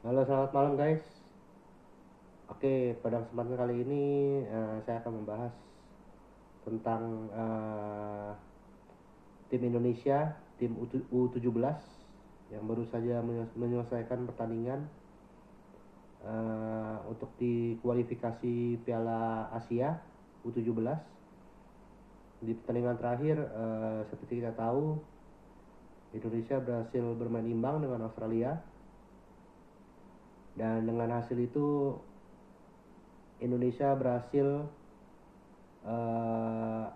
Halo, selamat malam guys. Oke, pada kesempatan kali ini saya akan membahas tentang tim Indonesia, tim U17 yang baru saja menyelesaikan pertandingan untuk di kualifikasi Piala Asia U17. Di pertandingan terakhir, seperti kita tahu, Indonesia berhasil bermain imbang dengan Australia, dan dengan hasil itu Indonesia berhasil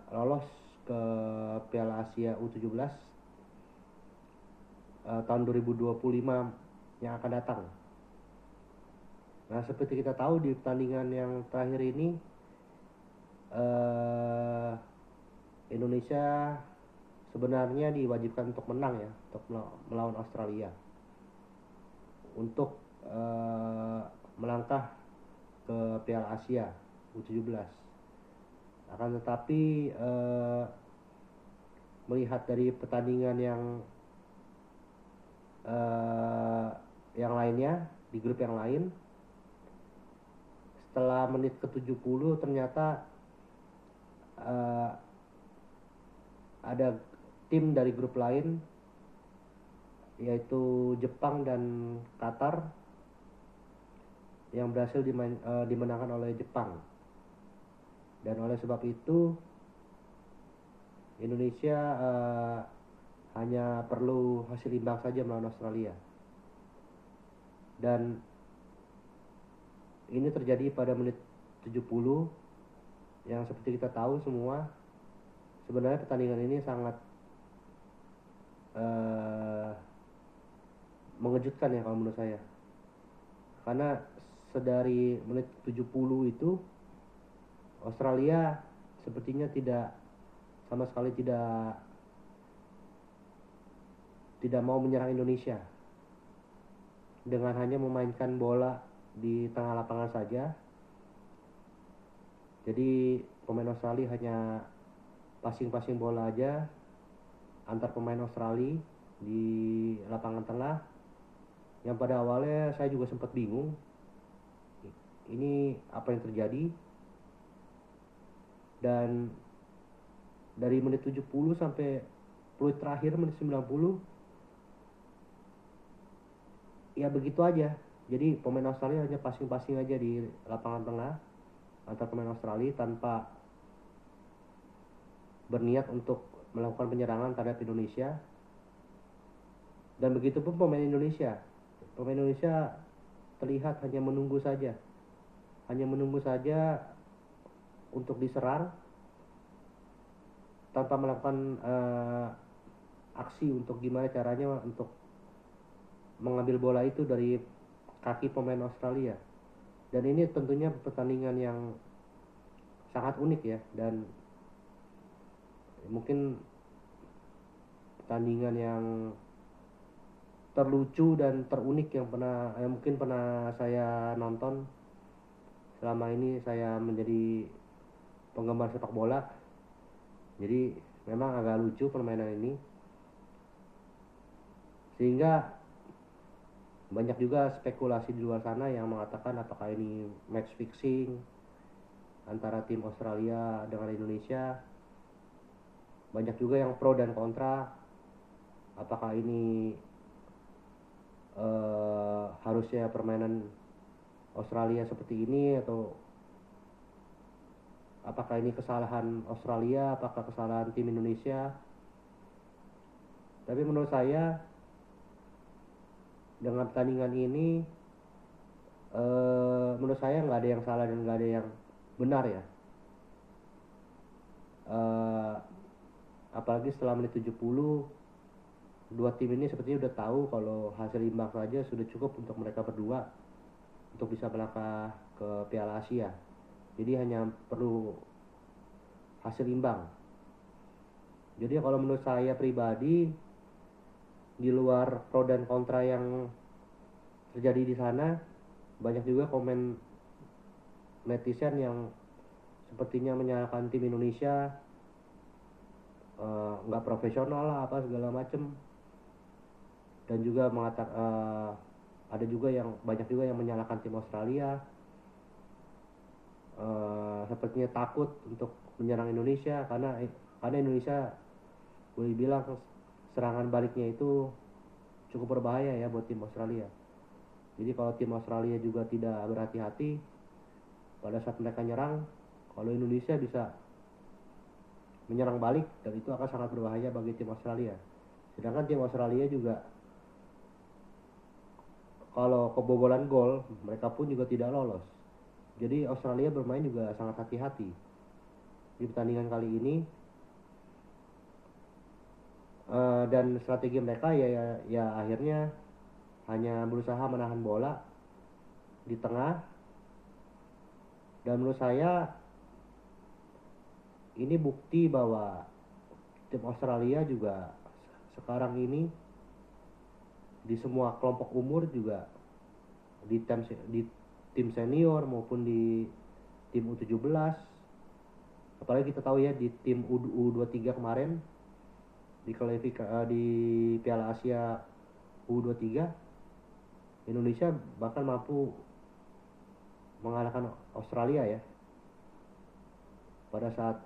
lolos ke Piala Asia U17 tahun 2025 yang akan datang. Nah, seperti kita tahu di pertandingan yang terakhir ini Indonesia sebenarnya diwajibkan untuk menang ya, untuk melawan Australia untuk melangkah ke Piala Asia U17. Akan tetapi melihat dari pertandingan yang lainnya di grup yang lain, setelah menit ke-70 ternyata ada tim dari grup lain yaitu Jepang dan Qatar yang berhasil dimenangkan oleh Jepang. Dan oleh sebab itu Indonesia hanya perlu hasil imbang saja melawan Australia. Dan ini terjadi pada menit 70 yang seperti kita tahu semua, sebenarnya pertandingan ini sangat mengejutkan ya kalau menurut saya. Karena sedari menit 70 itu Australia sepertinya sama sekali tidak mau menyerang Indonesia dengan hanya memainkan bola di tengah lapangan saja. Jadi pemain Australia hanya passing bola aja antar pemain Australia di lapangan tengah, yang pada awalnya saya juga sempat bingung ini apa yang terjadi. Dan dari menit 70 sampai peluit terakhir menit 90 ya begitu aja. Jadi pemain Australia hanya passing aja di lapangan tengah antar pemain Australia tanpa berniat untuk melakukan penyerangan terhadap Indonesia. Dan begitu pun pemain Indonesia terlihat hanya menunggu saja untuk diserang tanpa melakukan aksi untuk gimana caranya untuk mengambil bola itu dari kaki pemain Australia. Dan ini tentunya pertandingan yang sangat unik ya, dan mungkin pertandingan yang terlucu dan terunik yang mungkin pernah saya nonton selama ini saya menjadi penggemar sepak bola. Jadi memang agak lucu permainan ini, sehingga banyak juga spekulasi di luar sana yang mengatakan apakah ini match fixing antara tim Australia dengan Indonesia. Banyak juga yang pro dan kontra, apakah ini harusnya permainan Australia seperti ini, atau apakah ini kesalahan Australia, apakah kesalahan tim Indonesia. Tapi menurut saya dengan pertandingan ini menurut saya nggak ada yang salah dan nggak ada yang benar ya. Apalagi setelah menit 70 dua tim ini sepertinya udah tahu kalau hasil imbang saja sudah cukup untuk mereka berdua untuk bisa melangkah ke Piala Asia. Jadi hanya perlu hasil imbang. Jadi kalau menurut saya pribadi, di luar pro dan kontra yang terjadi di sana, banyak juga komen netizen yang sepertinya menyalahkan tim Indonesia, nggak profesional lah apa segala macem. Dan juga ada ada juga yang banyak juga yang menyalahkan tim Australia, sepertinya takut untuk menyerang Indonesia karena Indonesia boleh bilang serangan baliknya itu cukup berbahaya ya buat tim Australia. Jadi kalau tim Australia juga tidak berhati-hati pada saat mereka nyerang, kalau Indonesia bisa menyerang balik, dan itu akan sangat berbahaya bagi tim Australia. Sedangkan tim Australia juga kalau kebobolan gol, mereka pun juga tidak lolos. Jadi Australia bermain juga sangat hati-hati di pertandingan kali ini. Dan strategi mereka ya akhirnya hanya berusaha menahan bola di tengah. Dan menurut saya ini bukti bahwa tim Australia juga sekarang ini di semua kelompok umur, juga di tim senior maupun di tim U17, apalagi kita tahu ya di tim U23 kemarin di Piala Asia U23, Indonesia bahkan mampu mengalahkan Australia ya pada saat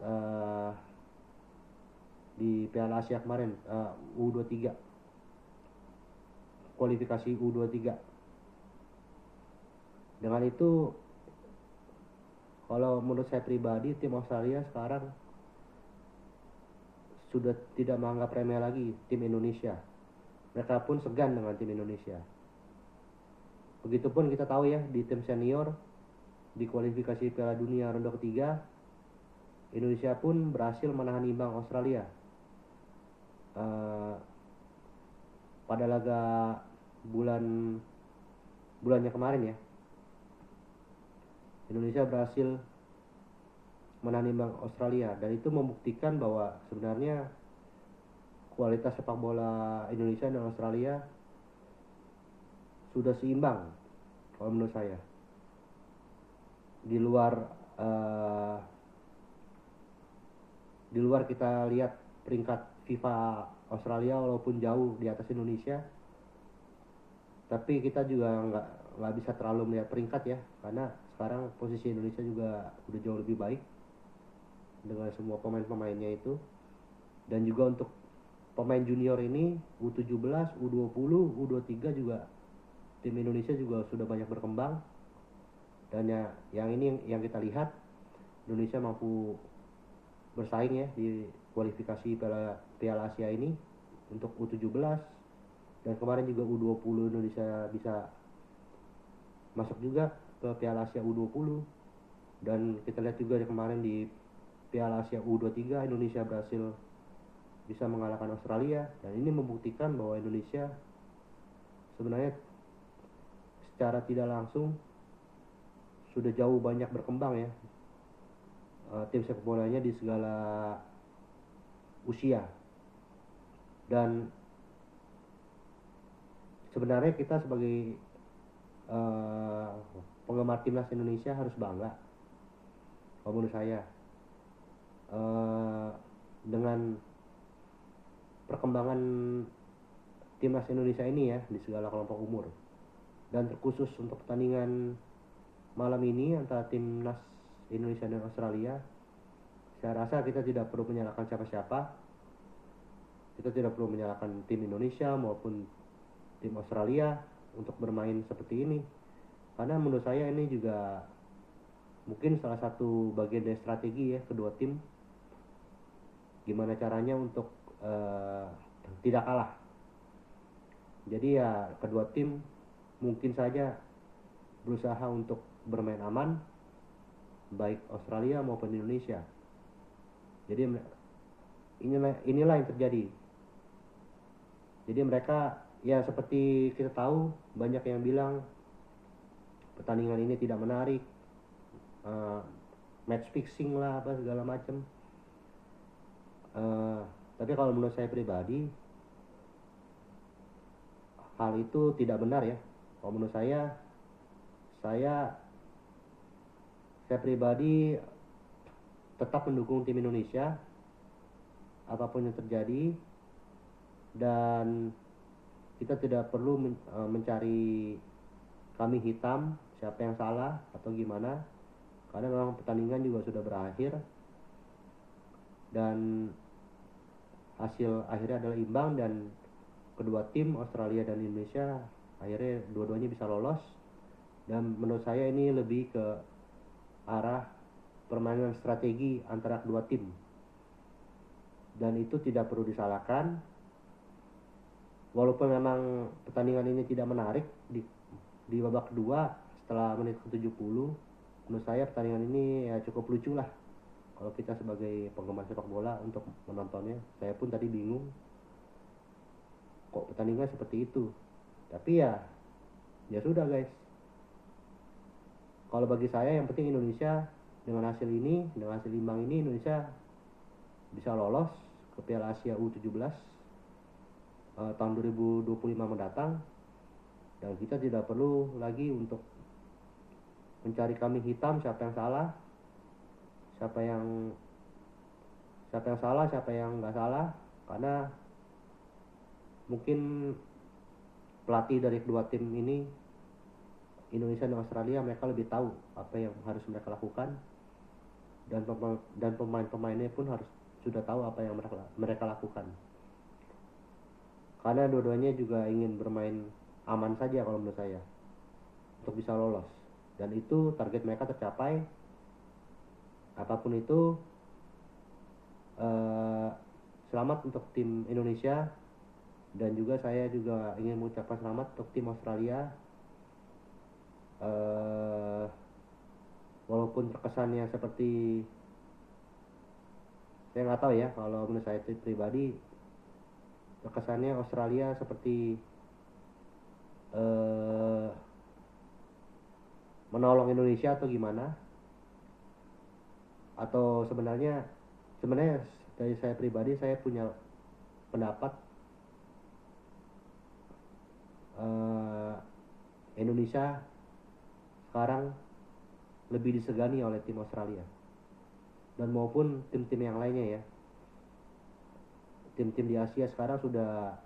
di Piala Asia kemarin, U23, kualifikasi U23. Dengan itu, kalau menurut saya pribadi, tim Australia sekarang sudah tidak menganggap remeh lagi tim Indonesia. Mereka pun segan dengan tim Indonesia. Begitupun kita tahu ya di tim senior di kualifikasi Piala Dunia ronde ketiga, Indonesia pun berhasil menahan imbang Australia pada laga bulannya kemarin ya. Indonesia berhasil menahan imbang Australia, dan itu membuktikan bahwa sebenarnya kualitas sepak bola Indonesia dan Australia sudah seimbang kalau menurut saya. Di luar kita lihat peringkat FIFA, Australia walaupun jauh di atas Indonesia, tapi kita juga nggak bisa terlalu melihat peringkat ya, karena sekarang posisi Indonesia juga udah jauh lebih baik dengan semua pemain-pemainnya itu. Dan juga untuk pemain junior ini U17, U20, U23 juga tim Indonesia juga sudah banyak berkembang. Dan yang ini yang kita lihat, Indonesia mampu bersaing ya di kualifikasi Piala Asia ini untuk U17, dan kemarin juga U20 Indonesia bisa masuk juga ke Piala Asia U20. Dan kita lihat juga kemarin di Piala Asia U23 Indonesia berhasil bisa mengalahkan Australia, dan ini membuktikan bahwa Indonesia sebenarnya secara tidak langsung sudah jauh banyak berkembang ya tim sepak bolanya di segala usia. Dan sebenarnya kita sebagai penggemar timnas Indonesia harus bangga kalau menurut saya dengan perkembangan timnas Indonesia ini ya di segala kelompok umur. Dan terkhusus untuk pertandingan malam ini antara timnas Indonesia dan Australia, saya rasa kita tidak perlu menyalahkan siapa-siapa. Kita tidak perlu menyalahkan tim Indonesia maupun tim Australia untuk bermain seperti ini, karena menurut saya ini juga mungkin salah satu bagian dari strategi ya kedua tim, gimana caranya untuk tidak kalah. Jadi ya kedua tim mungkin saja berusaha untuk bermain aman, baik Australia maupun Indonesia. Jadi inilah yang terjadi. Jadi mereka ya seperti kita tahu, banyak yang bilang pertandingan ini tidak menarik, match fixing lah apa segala macam. Tapi kalau menurut saya pribadi, hal itu tidak benar ya. Kalau menurut saya pribadi tetap mendukung tim Indonesia apapun yang terjadi, dan kita tidak perlu mencari kami hitam, siapa yang salah atau gimana, karena memang pertandingan juga sudah berakhir dan hasil akhirnya adalah imbang, dan kedua tim Australia dan Indonesia akhirnya dua-duanya bisa lolos. Dan menurut saya ini lebih ke arah permainan strategi antara kedua tim, dan itu tidak perlu disalahkan. Walaupun memang pertandingan ini tidak menarik di babak kedua setelah menit ke-70, menurut saya pertandingan ini ya cukup lucu lah kalau kita sebagai penggemar sepak bola untuk menontonnya. Saya pun tadi bingung kok pertandingan seperti itu, tapi ya sudah guys. Kalau bagi saya yang penting Indonesia dengan hasil ini, dengan hasil imbang ini, Indonesia bisa lolos ke Piala Asia U17 tahun 2025 mendatang, dan kita tidak perlu lagi untuk mencari kambing hitam siapa yang salah, siapa yang salah, siapa yang nggak salah, karena mungkin pelatih dari kedua tim ini, Indonesia dan Australia, mereka lebih tahu apa yang harus mereka lakukan, dan pemain-pemainnya pun harus sudah tahu apa yang mereka lakukan, karena dua-duanya juga ingin bermain aman saja kalau menurut saya untuk bisa lolos, dan itu target mereka tercapai. Apapun itu, selamat untuk tim Indonesia, dan juga saya juga ingin mengucapkan selamat untuk tim Australia. Walaupun terkesannya seperti, saya nggak tahu ya, kalau menurut saya pribadi terkesannya Australia seperti menolong Indonesia atau gimana, atau sebenarnya dari saya pribadi, saya punya pendapat Indonesia sekarang lebih disegani oleh tim Australia dan maupun tim-tim yang lainnya ya. Tim-tim di Asia sekarang sudah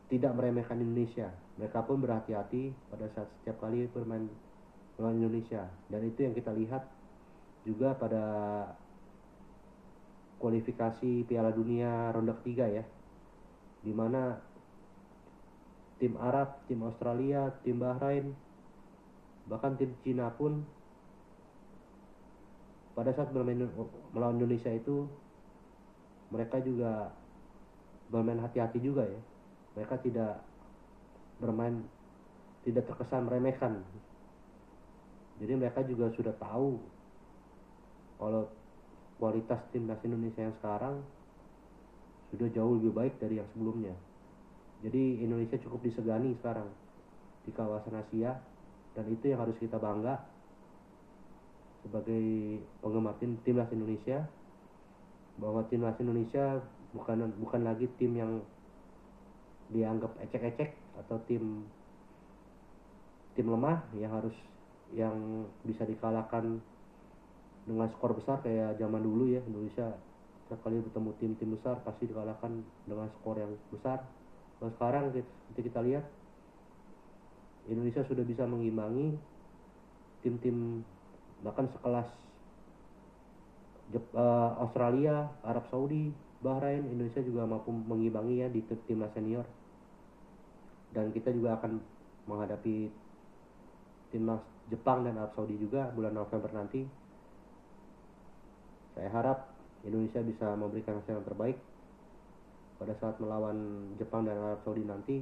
tidak meremehkan Indonesia. Mereka pun berhati-hati pada saat setiap kali bermain melawan Indonesia, dan itu yang kita lihat juga pada kualifikasi Piala Dunia ronde ketiga ya, dimana tim Arab, tim Australia, tim Bahrain, bahkan tim Cina pun pada saat bermain melawan Indonesia itu mereka juga bermain hati-hati juga ya. Mereka tidak terkesan meremehkan. Jadi mereka juga sudah tahu kalau kualitas timnas Indonesia yang sekarang sudah jauh lebih baik dari yang sebelumnya. Jadi Indonesia cukup disegani sekarang di kawasan Asia, dan itu yang harus kita bangga sebagai penggemar timnas Indonesia, bahwa timnas Indonesia bukan lagi tim yang dianggap ecek-ecek atau tim lemah yang bisa dikalahkan dengan skor besar kayak zaman dulu ya. Indonesia setiap kali bertemu tim-tim besar pasti dikalahkan dengan skor yang besar. Nah, sekarang kita lihat Indonesia sudah bisa mengimbangi tim-tim bahkan sekelas Australia, Arab Saudi, Bahrain. Indonesia juga mampu mengimbangi ya di timnas senior, dan kita juga akan menghadapi timnas Jepang dan Arab Saudi juga bulan November nanti. Saya harap Indonesia bisa memberikan hasil yang terbaik pada saat melawan Jepang dan Arab Saudi nanti,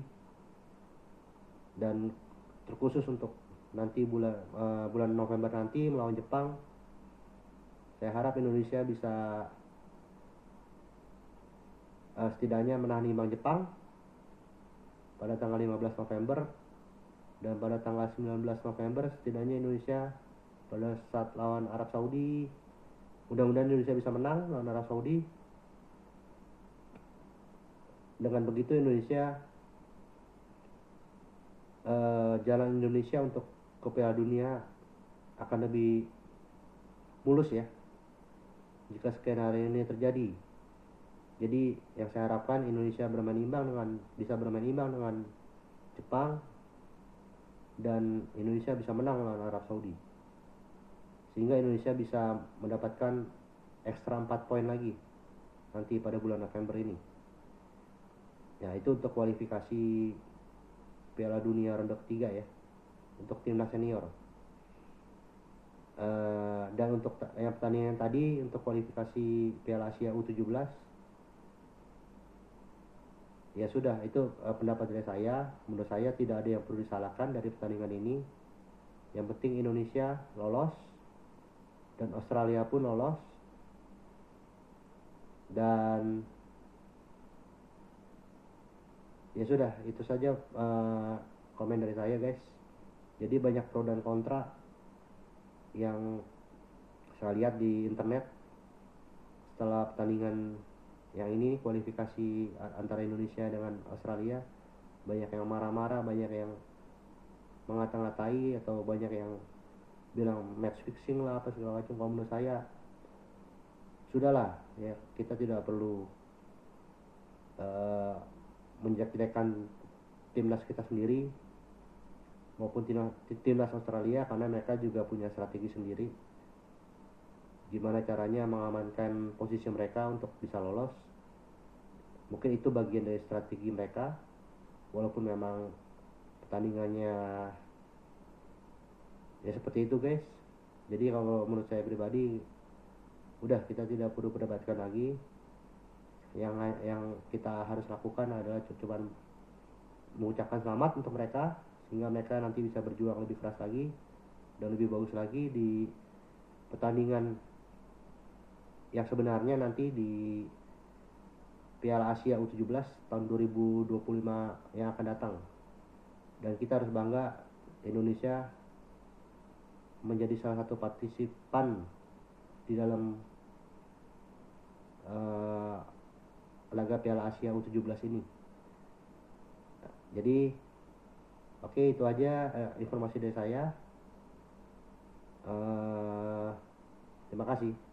dan terkhusus untuk nanti bulan November nanti melawan Jepang, saya harap Indonesia bisa setidaknya menahan imbang Jepang pada tanggal 15 November, dan pada tanggal 19 November setidaknya Indonesia pada saat lawan Arab Saudi, mudah-mudahan Indonesia bisa menang lawan Arab Saudi. Dengan begitu Indonesia jalan Indonesia untuk ke Piala Dunia akan lebih mulus ya jika skenario ini terjadi. Jadi yang saya harapkan Indonesia bisa bermain imbang dengan Jepang, dan Indonesia bisa menang lawan Arab Saudi, sehingga Indonesia bisa mendapatkan ekstra 4 poin lagi nanti pada bulan November ini. Ya, itu untuk kualifikasi Piala Dunia ronde ketiga ya, untuk timnas senior. Dan untuk yang pertandingan tadi untuk kualifikasi Piala Asia U17, ya sudah, itu pendapat dari saya. Menurut saya tidak ada yang perlu disalahkan dari pertandingan ini. Yang penting Indonesia lolos dan Australia pun lolos, dan ya sudah, itu saja komen dari saya guys. Jadi banyak pro dan kontra yang saya lihat di internet setelah pertandingan yang ini, kualifikasi antara Indonesia dengan Australia. Banyak yang marah-marah, banyak yang mengata-ngatai, atau banyak yang bilang match fixing lah apa segala macam. Kalau menurut saya sudahlah ya, kita tidak perlu menjelek-jelekan timnas kita sendiri maupun timnas Australia, karena mereka juga punya strategi sendiri gimana caranya mengamankan posisi mereka untuk bisa lolos. Mungkin itu bagian dari strategi mereka, walaupun memang pertandingannya ya seperti itu guys. Jadi kalau menurut saya pribadi, udah, kita tidak perlu berdebatkan lagi. Yang kita harus lakukan adalah cuma mengucapkan selamat untuk mereka, sehingga mereka nanti bisa berjuang lebih keras lagi dan lebih bagus lagi di pertandingan yang sebenarnya nanti di Piala Asia U17 tahun 2025 yang akan datang. Dan kita harus bangga Indonesia menjadi salah satu partisipan di dalam laga Piala Asia U17 ini. Jadi oke, itu aja informasi dari saya. Terima kasih.